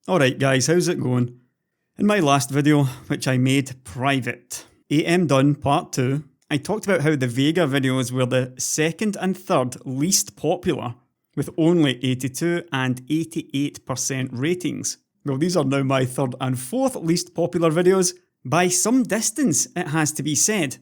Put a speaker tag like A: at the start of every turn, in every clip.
A: Alright guys, how's it going? In my last video, which I made private, AM Done Part 2, I talked about how the Vega videos were the second and third least popular, with only 82 and 88% ratings. Well, these are now my third and fourth least popular videos, by some distance it has to be said.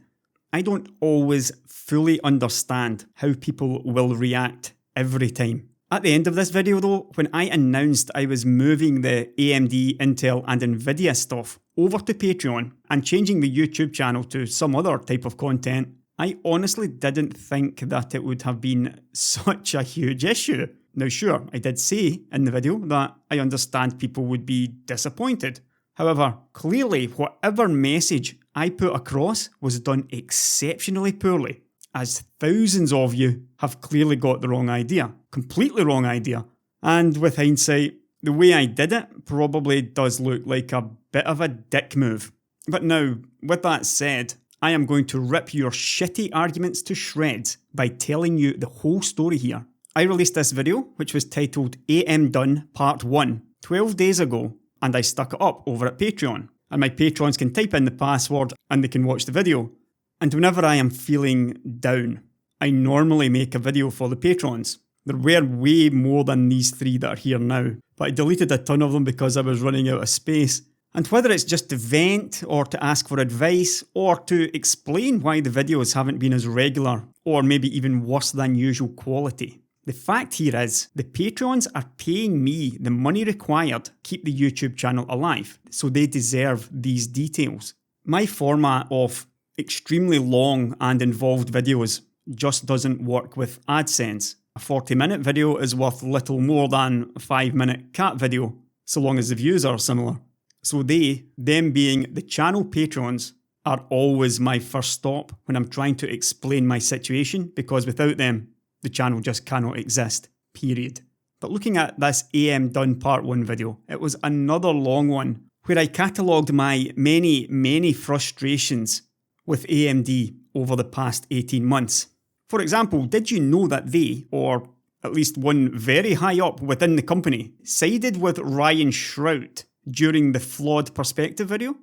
A: I don't always fully understand how people will react every time. At the end of this video though, when I announced I was moving the AMD, Intel and Nvidia stuff over to Patreon and changing the YouTube channel to some other type of content, I honestly didn't think that it would have been such a huge issue. Now sure, I did say in the video that I understand people would be disappointed. However, clearly whatever message I put across was done exceptionally poorly, as thousands of you have clearly got the wrong idea. Completely wrong idea. And with hindsight, the way I did it probably does look like a bit of a dick move. But now, with that said, I am going to rip your shitty arguments to shreds by telling you the whole story here. I released this video, which was titled AM Done Part 1, 12 days ago, and I stuck it up over at Patreon. And my patrons can type in the password and they can watch the video. And whenever I am feeling down, I normally make a video for the patrons. There were way more than these three that are here now, but I deleted a ton of them because I was running out of space. And whether it's just to vent, or to ask for advice, or to explain why the videos haven't been as regular, or maybe even worse than usual quality, the fact here is, the patrons are paying me the money required to keep the YouTube channel alive, so they deserve these details. My format of extremely long and involved videos just doesn't work with AdSense. A 40-minute video is worth little more than a 5-minute cat video, so long as the views are similar. So them being the channel patrons, are always my first stop when I'm trying to explain my situation, because without them, the channel just cannot exist, period. But looking at this AM Done Part 1 video, it was another long one, where I catalogued my many frustrations with AMD over the past 18 months. For example, did you know that they, or at least one very high up within the company, sided with Ryan Shrout during the Flawed Perspective video?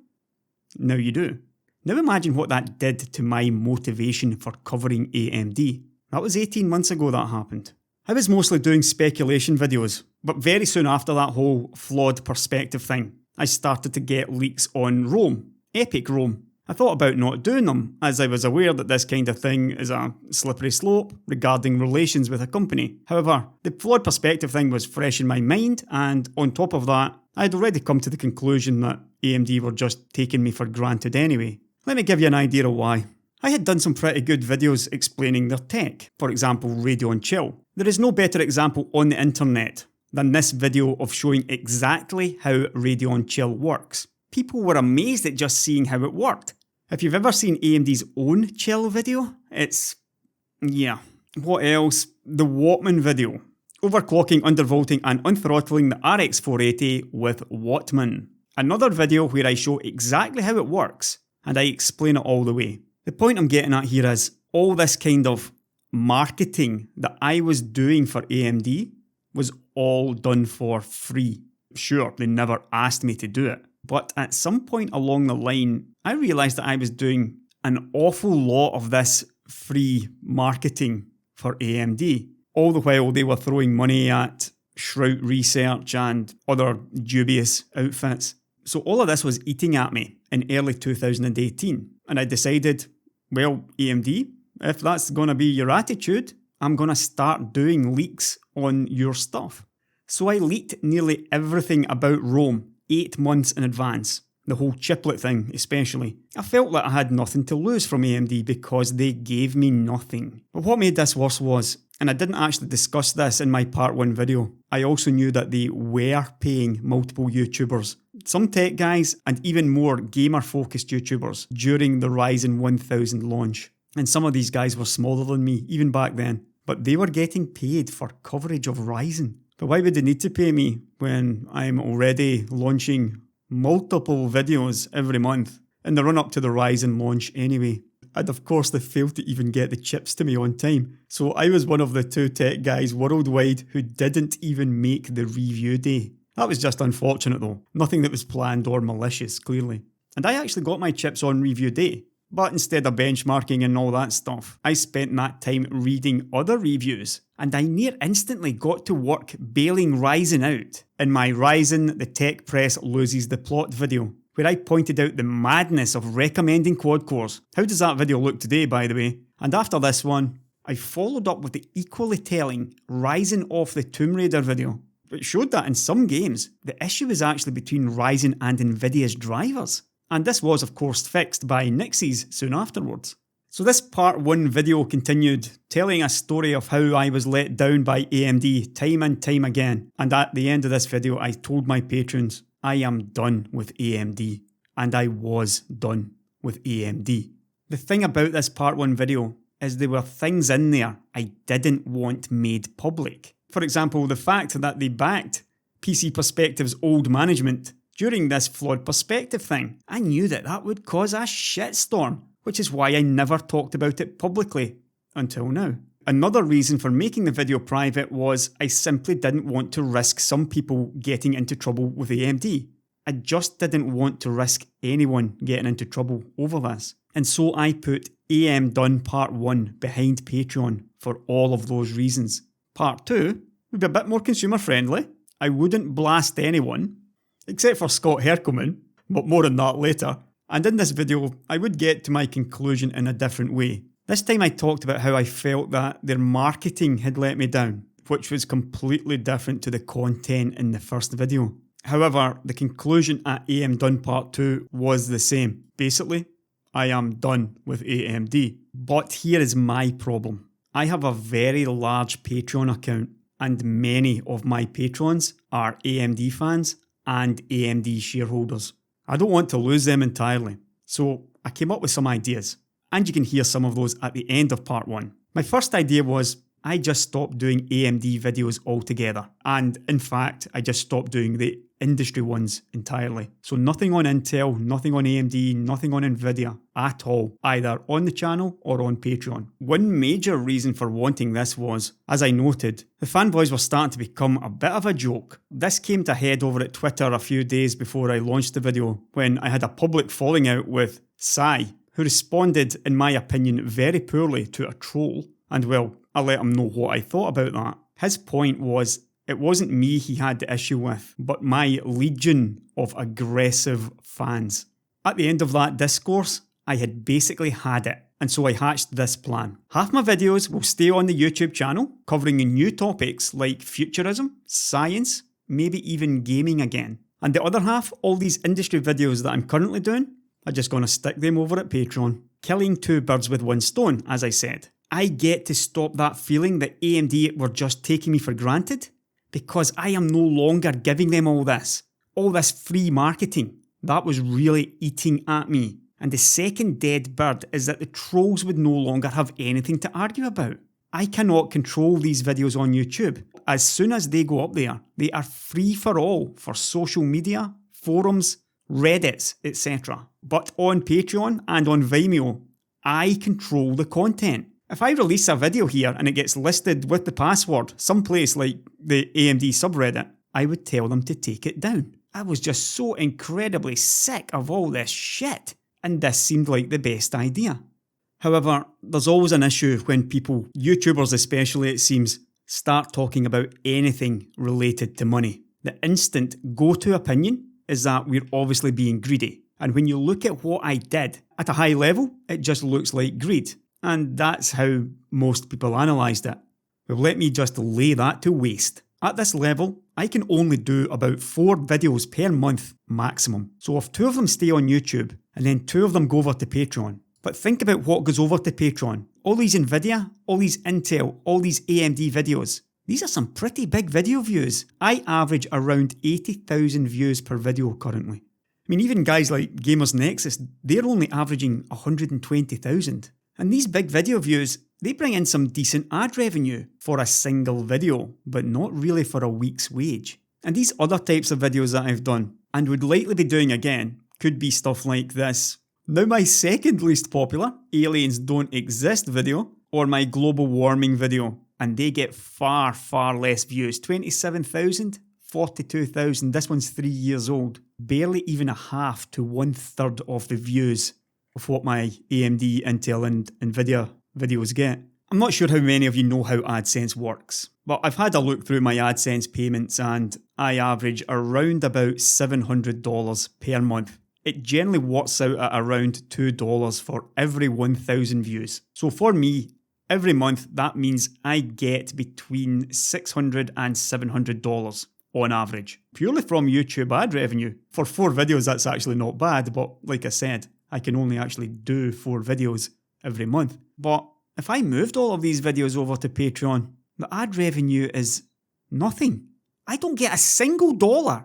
A: Now you do. Now imagine what that did to my motivation for covering AMD. That was 18 months ago that happened. I was mostly doing speculation videos, but very soon after that whole Flawed Perspective thing, I started to get leaks on Rome, Epic Rome. I thought about not doing them, as I was aware that this kind of thing is a slippery slope regarding relations with a company. However, the Flawed Perspective thing was fresh in my mind, and on top of that, I had already come to the conclusion that AMD were just taking me for granted anyway. Let me give you an idea of why. I had done some pretty good videos explaining their tech, for example Radeon Chill. There is no better example on the internet than this video of showing exactly how Radeon Chill works. People were amazed at just seeing how it worked. If you've ever seen AMD's own Chill video, yeah. What else? The Wattman video. Overclocking, undervolting and unthrottling the RX 480 with Wattman. Another video where I show exactly how it works, and I explain it all the way. The point I'm getting at here is, all this kind of marketing that I was doing for AMD was all done for free. Sure, they never asked me to do it. But at some point along the line, I realised that I was doing an awful lot of this free marketing for AMD. All the while they were throwing money at Shrout Research and other dubious outfits. So all of this was eating at me in early 2018. And I decided, well, AMD, if that's going to be your attitude, I'm going to start doing leaks on your stuff. So I leaked nearly everything about Rome 8 months in advance. The whole chiplet thing especially. I felt like I had nothing to lose from AMD because they gave me nothing. But what made this worse was, and I didn't actually discuss this in my part 1 video, I also knew that they were paying multiple YouTubers, some tech guys and even more gamer focused YouTubers during the Ryzen 1000 launch. And some of these guys were smaller than me even back then, but they were getting paid for coverage of Ryzen. But why would they need to pay me when I'm already launching multiple videos every month in the run up to the Ryzen launch anyway? And of course they failed to even get the chips to me on time. So I was one of the 2 tech guys worldwide who didn't even make the review day. That was just unfortunate though, nothing that was planned or malicious, clearly. And I actually got my chips on review day. But instead of benchmarking and all that stuff, I spent that time reading other reviews, and I near instantly got to work bailing Ryzen out in my Ryzen the Tech Press Loses the Plot video, where I pointed out the madness of recommending quad cores. How does that video look today, by the way? And after this one, I followed up with the equally telling Ryzen off the Tomb Raider video, which showed that in some games, the issue is actually between Ryzen and Nvidia's drivers. And this was of course fixed by Nixies soon afterwards. So this part 1 video continued, telling a story of how I was let down by AMD time and time again. And at the end of this video I told my patrons, I am done with AMD. And I was done with AMD. The thing about this part 1 video is there were things in there I didn't want made public. For example, the fact that they backed PC Perspective's old management during this flawed perspective thing. I knew that that would cause a shitstorm, which is why I never talked about it publicly until now. Another reason for making the video private was I simply didn't want to risk some people getting into trouble with AMD. I just didn't want to risk anyone getting into trouble over this. And so I put AM Done Part 1 behind Patreon for all of those reasons. Part 2 would be a bit more consumer friendly. I wouldn't blast anyone, except for Scott Herkelman, but more on that later. And in this video, I would get to my conclusion in a different way. This time I talked about how I felt that their marketing had let me down, which was completely different to the content in the first video. However, the conclusion at AM Done Part 2 was the same. Basically, I am done with AMD. But here is my problem. I have a very large Patreon account, and many of my patrons are AMD fans and AMD shareholders. I don't want to lose them entirely, so I came up with some ideas, and you can hear some of those at the end of part 1. My first idea was I just stopped doing AMD videos altogether, and in fact I just stopped doing the industry ones entirely. So nothing on Intel, nothing on AMD, nothing on Nvidia at all, either on the channel or on Patreon. One major reason for wanting this was, as I noted, the fanboys were starting to become a bit of a joke. This came to head over at Twitter a few days before I launched the video, when I had a public falling out with Sai, who responded, in my opinion, very poorly to a troll. And well, I let him know what I thought about that. His point was, it wasn't me he had the issue with, but my legion of aggressive fans. At the end of that discourse, I had basically had it, and so I hatched this plan. Half my videos will stay on the YouTube channel, covering new topics like futurism, science, maybe even gaming again. And the other half, all these industry videos that I'm currently doing, I'm just going to stick them over at Patreon. Killing two birds with one stone, as I said. I get to stop that feeling that AMD were just taking me for granted, because I am no longer giving them all this free marketing. That was really eating at me. And the second dead bird is that the trolls would no longer have anything to argue about. I cannot control these videos on YouTube. As soon as they go up there, they are free for all for social media, forums, Reddits, etc. But on Patreon and on Vimeo, I control the content. If I release a video here and it gets listed with the password someplace like the AMD subreddit, I would tell them to take it down. I was just so incredibly sick of all this shit, and this seemed like the best idea. However, there's always an issue when people, YouTubers especially it seems, start talking about anything related to money. The instant go-to opinion is that we're obviously being greedy. And when you look at what I did, at a high level, it just looks like greed. And that's how most people analysed it. Well, let me just lay that to waste. At this level, I can only do about 4 videos per month maximum. So if 2 of them stay on YouTube, and then 2 of them go over to Patreon. But think about what goes over to Patreon. All these Nvidia, all these Intel, all these AMD videos. These are some pretty big video views. I average around 80,000 views per video currently. I mean, even guys like Gamers Nexus, they're only averaging 120,000. And these big video views, they bring in some decent ad revenue for a single video, but not really for a week's wage. And these other types of videos that I've done, and would likely be doing again, could be stuff like this. Now my second least popular, Aliens Don't Exist video, or my global warming video, and they get far, far less views, 27,000, 42,000. This one's 3 years old. Barely even a half to 1/3 of the views of what my AMD, Intel and Nvidia videos get. I'm not sure how many of you know how AdSense works, but I've had a look through my AdSense payments and I average around about $700 per month. It generally works out at around $2 for every 1,000 views. So for me, every month that means I get between $600 and $700 on average, purely from YouTube ad revenue. For 4 videos that's actually not bad, but like I said, I can only actually do 4 videos every month. But if I moved all of these videos over to Patreon, the ad revenue is nothing. I don't get a single dollar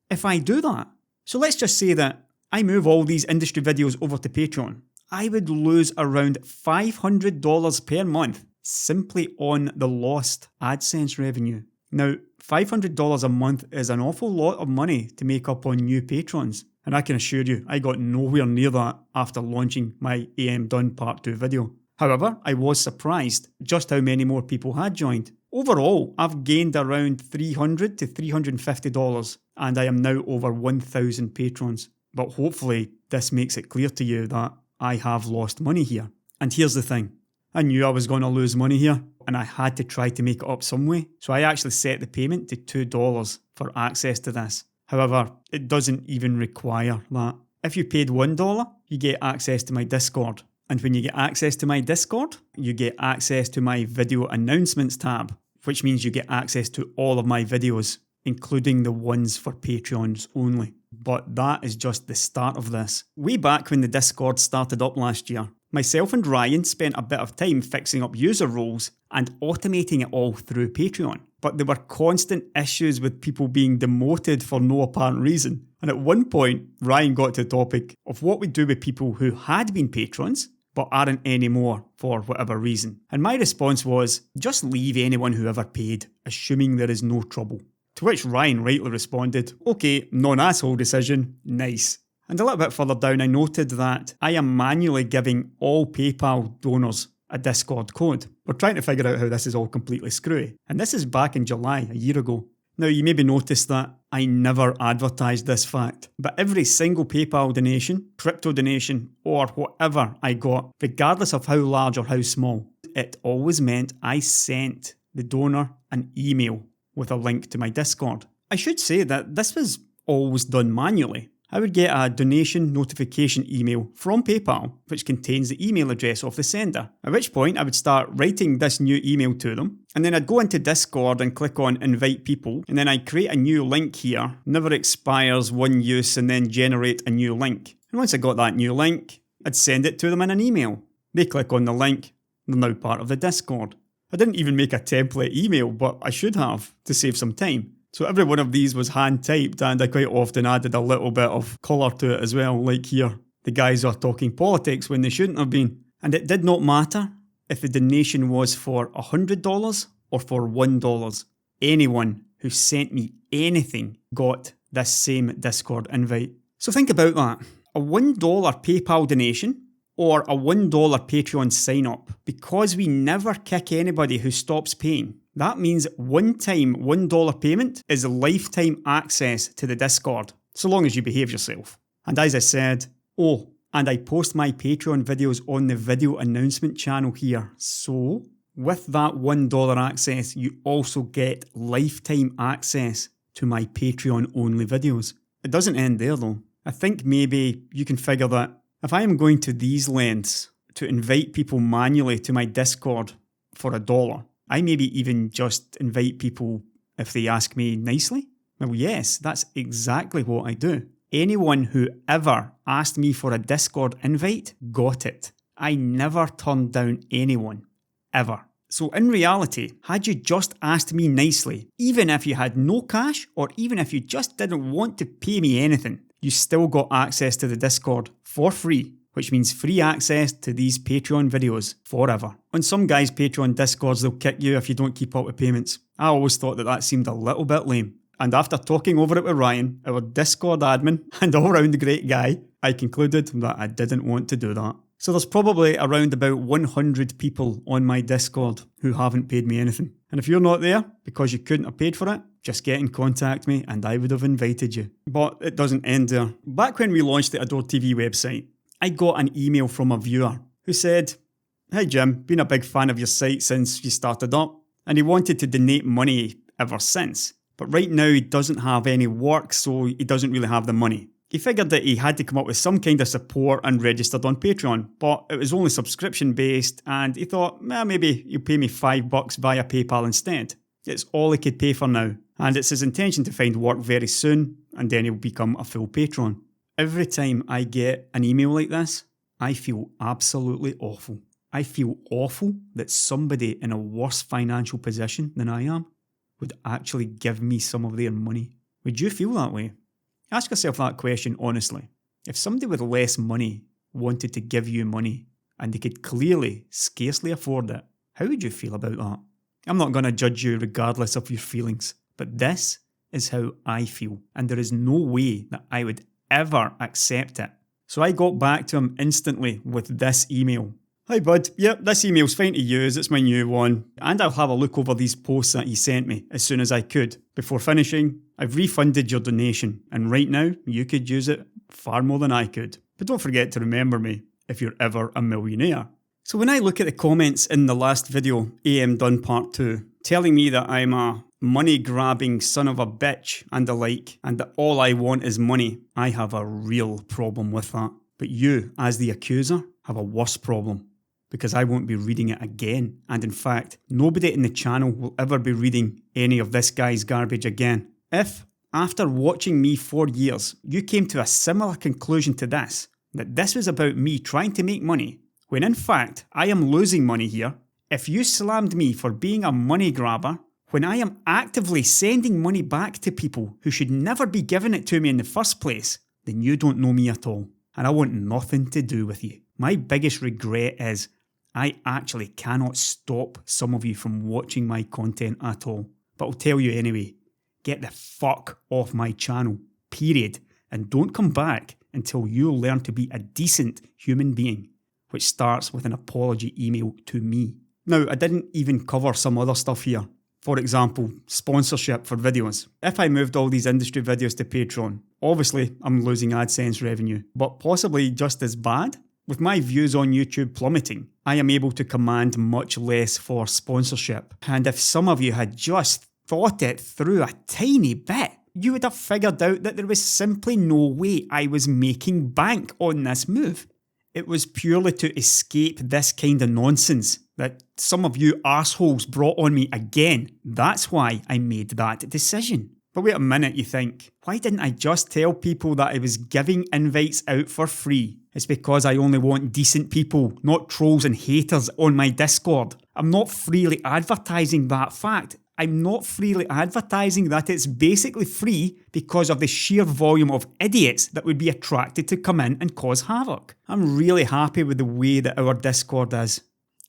A: if I do that. So let's just say that I move all these industry videos over to Patreon. I would lose around $500 per month simply on the lost AdSense revenue. Now, $500 a month is an awful lot of money to make up on new patrons. And I can assure you, I got nowhere near that after launching my AM Done Part 2 video. However, I was surprised just how many more people had joined. Overall, I've gained around $300 to $350 and I am now over 1,000 patrons. But hopefully this makes it clear to you that I have lost money here. And here's the thing, I knew I was going to lose money here and I had to try to make it up some way. So I actually set the payment to $2 for access to this. However, it doesn't even require that. If you paid $1, you get access to my Discord. And when you get access to my Discord, you get access to my video announcements tab, which means you get access to all of my videos, including the ones for Patreons only. But that is just the start of this. Way back when the Discord started up last year, myself and Ryan spent a bit of time fixing up user roles and automating it all through Patreon. But there were constant issues with people being demoted for no apparent reason. And at one point, Ryan got to the topic of what we do with people who had been patrons but aren't anymore for whatever reason. And my response was, just leave anyone who ever paid, assuming there is no trouble. To which Ryan rightly responded, okay, non-asshole decision, nice. And a little bit further down I noted that I am manually giving all PayPal donors a Discord code. We're trying to figure out how this is all completely screwy. And this is back in July, a year ago. Now you maybe noticed that I never advertised this fact, but every single PayPal donation, crypto donation, or whatever I got, regardless of how large or how small, it always meant I sent the donor an email with a link to my Discord. I should say that this was always done manually. I would get a donation notification email from PayPal, which contains the email address of the sender, at which point I would start writing this new email to them, and then I'd go into Discord and click on invite people, and then I'd create a new link here, never expires, one use, and then generate a new link. And once I got that new link, I'd send it to them in an email. They click on the link, they're now part of the Discord. I didn't even make a template email, but I should have, to save some time. So every one of these was hand typed and I quite often added a little bit of colour to it as well, like here. The guys are talking politics when they shouldn't have been. And it did not matter if the donation was for $100 or for $1. Anyone who sent me anything got this same Discord invite. So think about that. A $1 PayPal donation or a $1 Patreon sign up. Because we never kick anybody who stops paying. That means one-time $1 payment is lifetime access to the Discord, so long as you behave yourself. And as I said, oh, and I post my Patreon videos on the video announcement channel here. So, with that $1 access, you also get lifetime access to my Patreon-only videos. It doesn't end there though. I think maybe you can figure that if I am going to these lengths to invite people manually to my Discord for $1, I maybe even just invite people if they ask me nicely. Well, yes, that's exactly what I do. Anyone who ever asked me for a Discord invite got it. I never turned down anyone, ever. So in reality, had you just asked me nicely, even if you had no cash or even if you just didn't want to pay me anything, you still got access to the Discord for free. Which means free access to these Patreon videos forever. On some guys' Patreon Discords, they'll kick you if you don't keep up with payments. I always thought that seemed a little bit lame. And after talking over it with Ryan, our Discord admin and all-round great guy, I concluded that I didn't want to do that. So there's probably around about 100 people on my Discord who haven't paid me anything. And if you're not there because you couldn't have paid for it, Just get in contact with me and I would have invited you. But it doesn't end there. Back when we launched the AdoredTV website, I got an email from a viewer who said, "Hi Jim, been a big fan of your site since you started up." And he wanted to donate money ever since. But right now he doesn't have any work, so he doesn't really have the money. He figured that he had to come up with some kind of support and registered on Patreon, but it was only subscription based and he thought, maybe you pay me $5 via PayPal instead. It's all he could pay for now, and it's his intention to find work very soon and then he'll become a full patron. Every time I get an email like this, I feel absolutely awful. I feel awful that somebody in a worse financial position than I am would actually give me some of their money. Would you feel that way? Ask yourself that question honestly. If somebody with less money wanted to give you money and they could clearly scarcely afford it, how would you feel about that? I'm not going to judge you regardless of your feelings, but this is how I feel, and there is no way that I would ever accept it. So I got back to him instantly with this email. "Hi bud, yep, this email's fine to use, it's my new one, and I'll have a look over these posts that you sent me as soon as I could. Before finishing, I've refunded your donation, and right now, you could use it far more than I could. But don't forget to remember me if you're ever a millionaire." So when I look at the comments in the last video, AM Done Part 2, telling me that I'm a money-grabbing son of a bitch and the like, and that all I want is money, I have a real problem with that. But you, as the accuser, have a worse problem, because I won't be reading it again. And in fact, nobody in the channel will ever be reading any of this guy's garbage again. If, after watching me for years, you came to a similar conclusion to this, that this was about me trying to make money, when in fact I am losing money here, if you slammed me for being a money grabber, when I am actively sending money back to people who should never be giving it to me in the first place, then you don't know me at all, and I want nothing to do with you. My biggest regret is I actually cannot stop some of you from watching my content at all. But I'll tell you anyway, get the fuck off my channel, period, and don't come back until you learn to be a decent human being, which starts with an apology email to me. Now, I didn't even cover some other stuff here. For example, sponsorship for videos. If I moved all these industry videos to Patreon, obviously I'm losing AdSense revenue, but possibly just as bad. With my views on YouTube plummeting, I am able to command much less for sponsorship. And if some of you had just thought it through a tiny bit, you would have figured out that there was simply no way I was making bank on this move. It was purely to escape this kind of nonsense that some of you arseholes brought on me again. That's why I made that decision. But wait a minute, you think. Why didn't I just tell people that I was giving invites out for free? It's because I only want decent people, not trolls and haters on my Discord. I'm not freely advertising that fact. I'm not freely advertising that it's basically free because of the sheer volume of idiots that would be attracted to come in and cause havoc. I'm really happy with the way that our Discord is.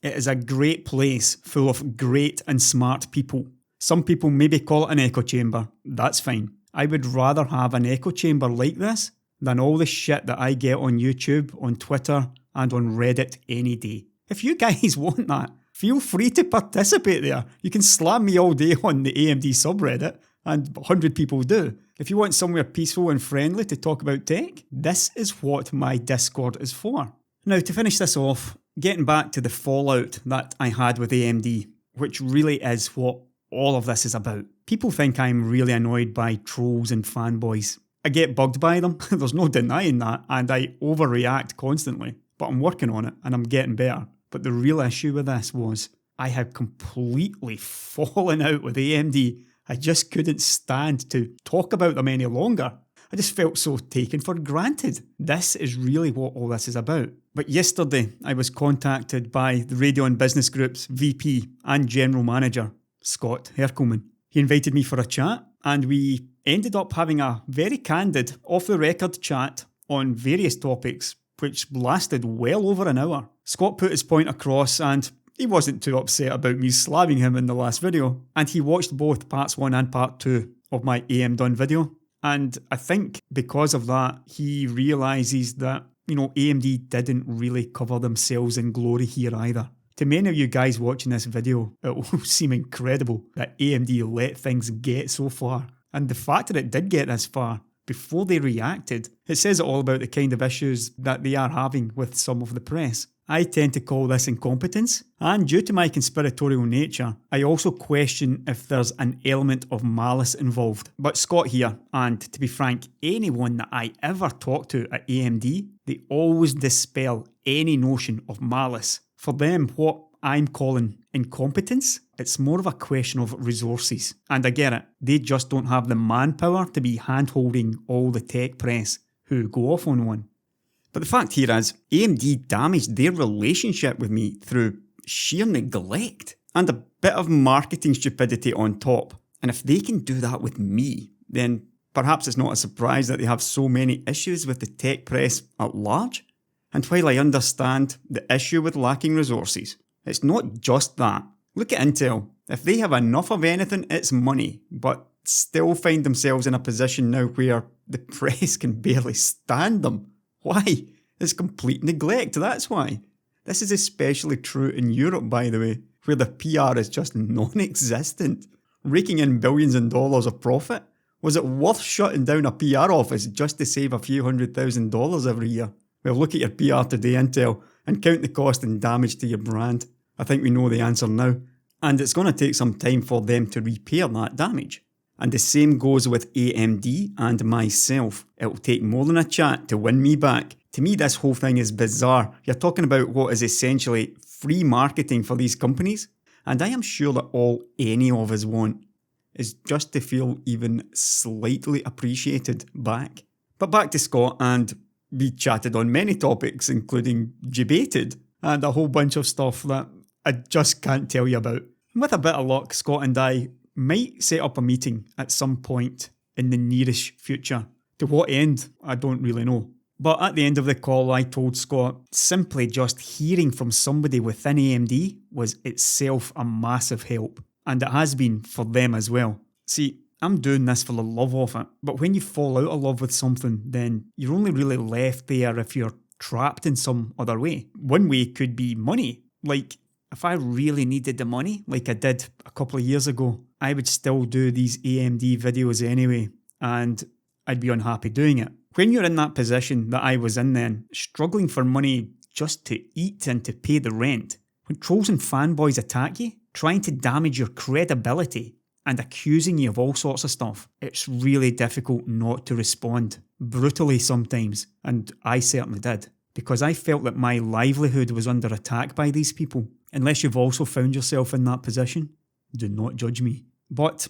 A: It is a great place full of great and smart people. Some people maybe call it an echo chamber. That's fine. I would rather have an echo chamber like this than all the shit that I get on YouTube, on Twitter, and on Reddit any day. If you guys want that, feel free to participate there. You can slam me all day on the AMD subreddit, and 100 people do. If you want somewhere peaceful and friendly to talk about tech, this is what my Discord is for. Now, to finish this off, getting back to the fallout that I had with AMD, which really is what all of this is about. People think I'm really annoyed by trolls and fanboys. I get bugged by them, there's no denying that, and I overreact constantly. But I'm working on it, and I'm getting better. But the real issue with this was, I had completely fallen out with AMD. I just couldn't stand to talk about them any longer. I just felt so taken for granted. This is really what all this is about. But yesterday, I was contacted by the Radio and Business Group's VP and General Manager, Scott Herkelman. He invited me for a chat, and we ended up having a very candid, off-the-record chat on various topics, which lasted well over an hour. Scott put his point across, and he wasn't too upset about me slamming him in the last video. And he watched both parts 1 and part 2 of my AM Done video. And I think because of that, he realises that, AMD didn't really cover themselves in glory here either. To many of you guys watching this video, it will seem incredible that AMD let things get so far. And the fact that it did get this far before they reacted, it says it all about the kind of issues that they are having with some of the press. I tend to call this incompetence, and due to my conspiratorial nature, I also question if there's an element of malice involved. But Scott here, and to be frank, anyone that I ever talk to at AMD, they always dispel any notion of malice. For them, what I'm calling incompetence, it's more of a question of resources. And I get it, they just don't have the manpower to be hand-holding all the tech press who go off on one. But the fact here is, AMD damaged their relationship with me through sheer neglect and a bit of marketing stupidity on top. And if they can do that with me, then perhaps it's not a surprise that they have so many issues with the tech press at large. And while I understand the issue with lacking resources, it's not just that. Look at Intel. If they have enough of anything, it's money, but still find themselves in a position now where the press can barely stand them. Why? It's complete neglect, that's why. This is especially true in Europe, by the way, where the PR is just non-existent. Raking in billions in dollars of profit? Was it worth shutting down a PR office just to save a few $100,000 every year? Well, look at your PR today, Intel, and count the cost and damage to your brand. I think we know the answer now. And it's going to take some time for them to repair that damage. And the same goes with AMD and myself. It will take more than a chat to win me back. To me, this whole thing is bizarre. You're talking about what is essentially free marketing for these companies. And I am sure that all any of us want is just to feel even slightly appreciated back. But back to Scott, and we chatted on many topics, including Jimbaited and a whole bunch of stuff that I just can't tell you about. And with a bit of luck, Scott and I might set up a meeting at some point in the nearish future. To what end, I don't really know. But at the end of the call, I told Scott, simply just hearing from somebody within AMD was itself a massive help. And it has been for them as well. See, I'm doing this for the love of it. But when you fall out of love with something, then you're only really left there if you're trapped in some other way. One way could be money. Like, if I really needed the money, like I did a couple of years ago, I would still do these AMD videos anyway, and I'd be unhappy doing it. When you're in that position that I was in then, struggling for money just to eat and to pay the rent, when trolls and fanboys attack you, trying to damage your credibility and accusing you of all sorts of stuff, it's really difficult not to respond. Brutally sometimes, and I certainly did. Because I felt that my livelihood was under attack by these people. Unless you've also found yourself in that position, do not judge me. But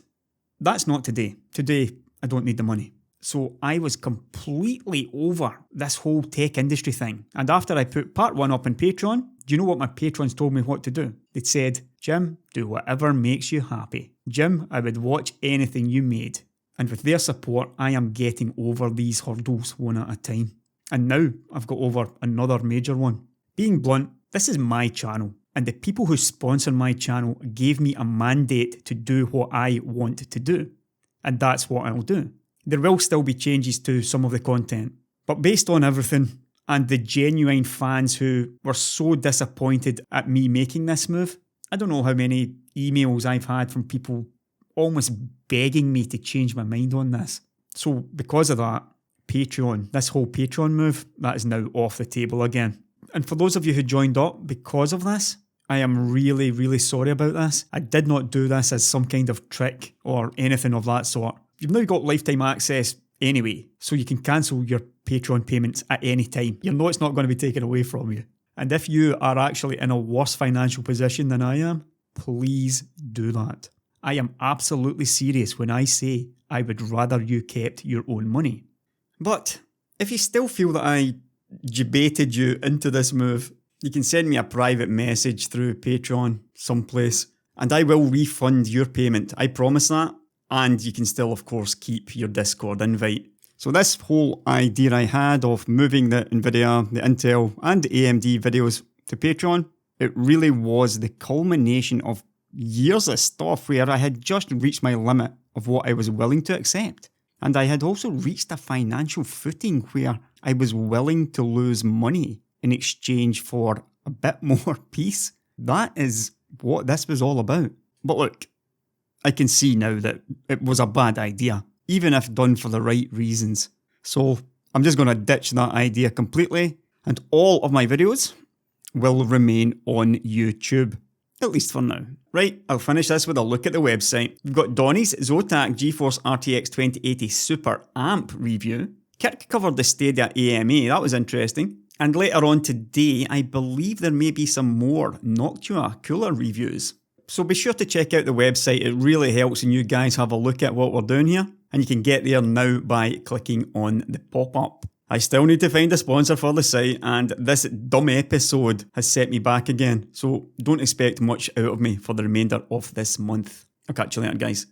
A: that's not today. Today, I don't need the money. So I was completely over this whole tech industry thing. And after I put part 1 up on Patreon, do you know what my patrons told me what to do? They said, Jim, do whatever makes you happy. Jim, I would watch anything you made. And with their support, I am getting over these hurdles one at a time. And now I've got over another major one. Being blunt, this is my channel. And the people who sponsor my channel gave me a mandate to do what I want to do. And that's what I'll do. There will still be changes to some of the content. But based on everything, and the genuine fans who were so disappointed at me making this move, I don't know how many emails I've had from people almost begging me to change my mind on this. So because of that, Patreon, this whole Patreon move, that is now off the table again. And for those of you who joined up because of this, I am really, really sorry about this. I did not do this as some kind of trick or anything of that sort. You've now got lifetime access anyway, so you can cancel your Patreon payments at any time. You know it's not going to be taken away from you. And if you are actually in a worse financial position than I am, please do that. I am absolutely serious when I say I would rather you kept your own money. But if you still feel that I Jimbaited you into this move, you can send me a private message through Patreon someplace and I will refund your payment. I promise that. And you can still, of course, keep your Discord invite. So this whole idea I had of moving the Nvidia, the Intel and the AMD videos to Patreon, it really was the culmination of years of stuff where I had just reached my limit of what I was willing to accept. And I had also reached a financial footing where I was willing to lose money in exchange for a bit more peace. That is what this was all about. But look, I can see now that it was a bad idea, even if done for the right reasons. So I'm just going to ditch that idea completely, and all of my videos will remain on YouTube, at least for now. Right, I'll finish this with a look at the website. We've got Donnie's Zotac GeForce RTX 2080 Super Amp review. Kirk covered the Stadia AMA, that was interesting. And later on today, I believe there may be some more Noctua cooler reviews. So be sure to check out the website, it really helps when you guys have a look at what we're doing here. And you can get there now by clicking on the pop-up. I still need to find a sponsor for the site, and this dumb episode has set me back again. So don't expect much out of me for the remainder of this month. I'll catch you later, guys.